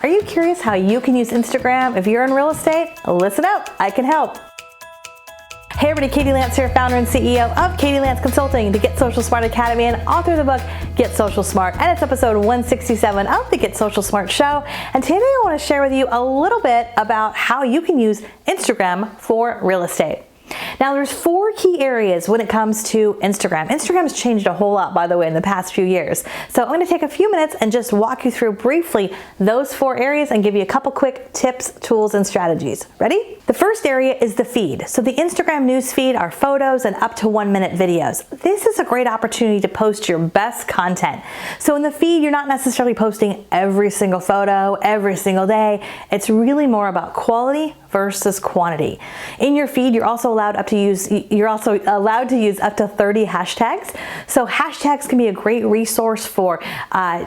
Are you curious how you can use Instagram if you're in real estate? Listen up, I can help. Hey everybody, Katie Lance here, founder and CEO of Katie Lance Consulting, the Get Social Smart Academy, and author of the book, Get Social Smart. And it's episode 167 of the Get Social Smart show. And today I want to share with you a little bit about how you can use Instagram for real estate. Now there's 4 key areas when it comes to Instagram. Instagram's changed a whole lot, by the way, in the past few years. So I'm going to take a few minutes and just walk you through briefly those 4 areas and give you a couple quick tips, tools, and strategies. Ready? The first area is the feed. So the Instagram news feed are photos and up to 1-minute videos. This is a great opportunity to post your best content. So in the feed, you're not necessarily posting every single photo, every single day. It's really more about quality versus quantity. In your feed, you're also allowed to use up to 30 hashtags. So hashtags can be a great resource for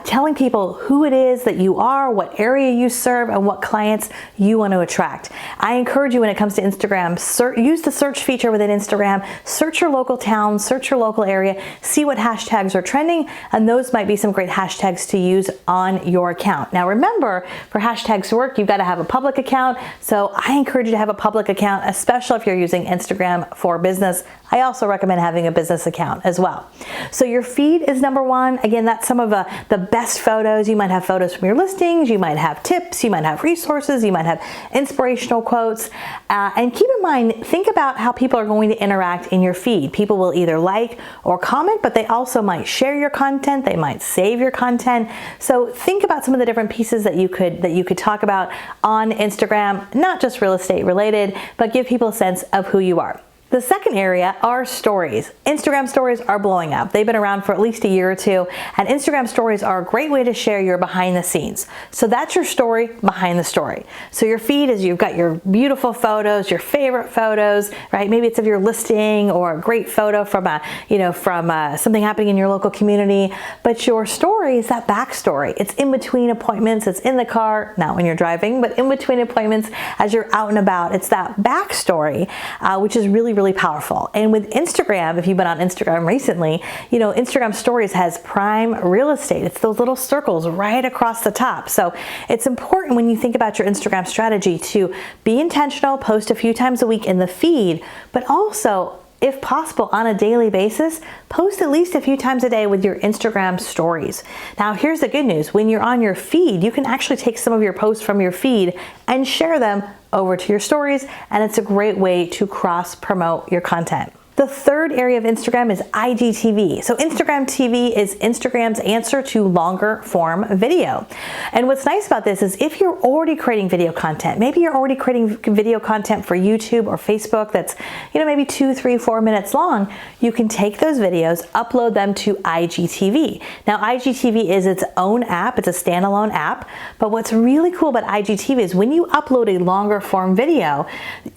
telling people who it is that you are, what area you serve, and what clients you want to attract. I encourage you when it comes to Instagram, use the search feature within Instagram, search your local town, search your local area, see what hashtags are trending, and those might be some great hashtags to use on your account. Now remember, for hashtags to work, you've got to have a public account. So I encourage you to have a public account, especially if you're using Instagram for business. I also recommend having a business account as well. So your feed is number 1. Again, that's some of the best photos. You might have photos from your listings, you might have tips, you might have resources, you might have inspirational quotes. And keep in mind, think about how people are going to interact in your feed. People will either like or comment, but they also might share your content, they might save your content. So think about some of the different pieces that you could talk about on Instagram, not just real estate related, but give people a sense of who you are. The second area are stories. Instagram stories are blowing up. They've been around for at least a year or 2, and Instagram stories are a great way to share your behind the scenes. So that's your story behind the story. So your feed is, you've got your beautiful photos, your favorite photos, right? Maybe it's of your listing or a great photo from something happening in your local community. But your story is that backstory. It's in between appointments. It's in the car, not when you're driving, but in between appointments as you're out and about. It's that backstory, which is really powerful. And with Instagram, if you've been on Instagram recently, Instagram stories has prime real estate. It's those little circles right across the top. So it's important when you think about your Instagram strategy to be intentional, post a few times a week in the feed, but also, if possible, on a daily basis, post at least a few times a day with your Instagram stories. Now, here's the good news. When you're on your feed, you can actually take some of your posts from your feed and share them over to your stories, and it's a great way to cross-promote your content. The third area of Instagram is IGTV. So Instagram TV is Instagram's answer to longer form video. And what's nice about this is if you're already creating video content, maybe you're already creating video content for YouTube or Facebook that's, maybe 2, 3, 4 minutes long, you can take those videos, upload them to IGTV. Now, IGTV is its own app. It's a standalone app. But what's really cool about IGTV is when you upload a longer form video,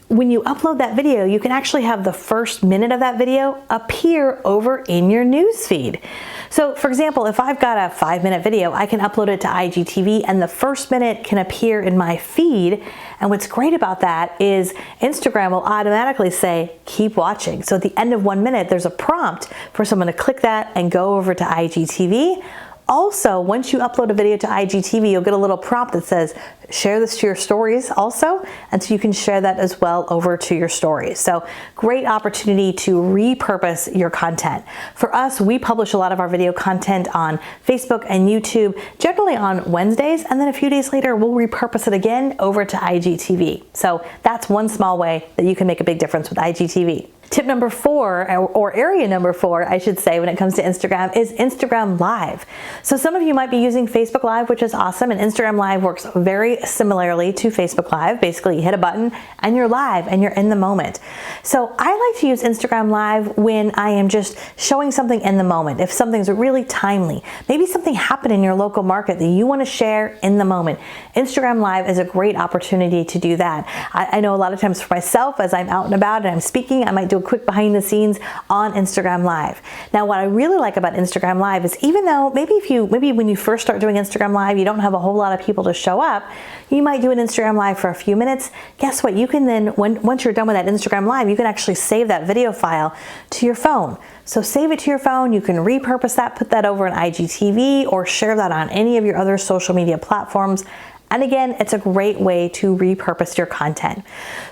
when you upload that video, you can actually have the first minute of that video appear over in your news feed. So for example, if I've got a 5-minute video, I can upload it to IGTV and the first minute can appear in my feed. And what's great about that is Instagram will automatically say, keep watching. So at the end of 1 minute, there's a prompt for someone to click that and go over to IGTV. Also, once you upload a video to IGTV, you'll get a little prompt that says, share this to your stories also, and so you can share that as well over to your stories. So great opportunity to repurpose your content. For us, we publish a lot of our video content on Facebook and YouTube, generally on Wednesdays, and then a few days later, we'll repurpose it again over to IGTV. So that's one small way that you can make a big difference with IGTV. Tip number 4, or area number 4, I should say, when it comes to Instagram, is Instagram Live. So some of you might be using Facebook Live, which is awesome, and Instagram Live works very similarly to Facebook Live. Basically, you hit a button and you're live and you're in the moment. So I like to use Instagram Live when I am just showing something in the moment. If something's really timely, maybe something happened in your local market that you want to share in the moment. Instagram Live is a great opportunity to do that. I know a lot of times for myself, as I'm out and about and I'm speaking, I might do a quick behind the scenes on Instagram Live. Now, what I really like about Instagram Live is even though maybe when you first start doing Instagram Live, you don't have a whole lot of people to show up, you might do an Instagram Live for a few minutes. Guess what? You can then, once you're done with that Instagram Live, you can actually save that video file to your phone. So save it to your phone. You can repurpose that, put that over in IGTV, or share that on any of your other social media platforms. And again, it's a great way to repurpose your content.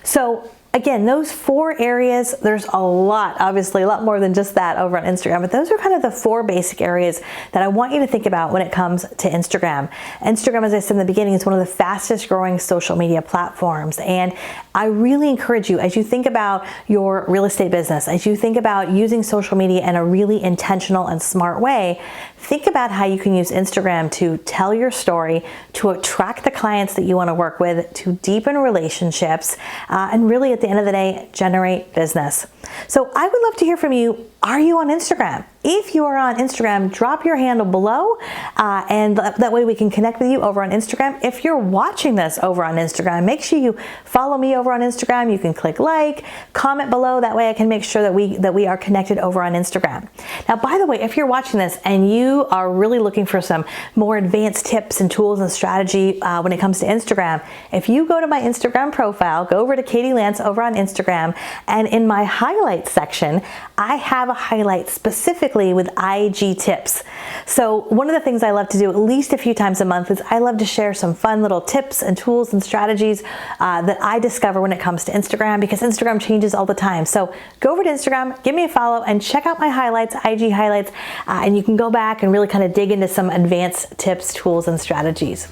So again, those 4 areas, there's a lot, obviously a lot more than just that over on Instagram, but those are kind of the 4 basic areas that I want you to think about when it comes to Instagram. Instagram, as I said in the beginning, is one of the fastest growing social media platforms. And I really encourage you, as you think about your real estate business, as you think about using social media in a really intentional and smart way, think about how you can use Instagram to tell your story, to attract the clients that you want to work with, to deepen relationships, and really at the end of the day, generate business. So I would love to hear from you. Are you on Instagram? If you are on Instagram, drop your handle below, and that way we can connect with you over on Instagram. If you're watching this over on Instagram, make sure you follow me over on Instagram. You can click like, comment below. That way I can make sure that we are connected over on Instagram. Now, by the way, if you're watching this and you are really looking for some more advanced tips and tools and strategy when it comes to Instagram, if you go to my Instagram profile, go over to Katie Lance over on Instagram, and in my highlights section, I have a highlight specifically with IG tips. So one of the things I love to do at least a few times a month is I love to share some fun little tips and tools and strategies that I discover when it comes to Instagram, because Instagram changes all the time. So go over to Instagram, give me a follow, and check out my highlights, IG highlights, and you can go back and really kind of dig into some advanced tips, tools, and strategies.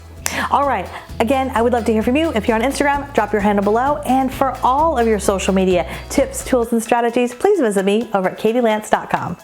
All right, again, I would love to hear from you. If you're on Instagram, drop your handle below. And for all of your social media tips, tools, and strategies, please visit me over at katielance.com.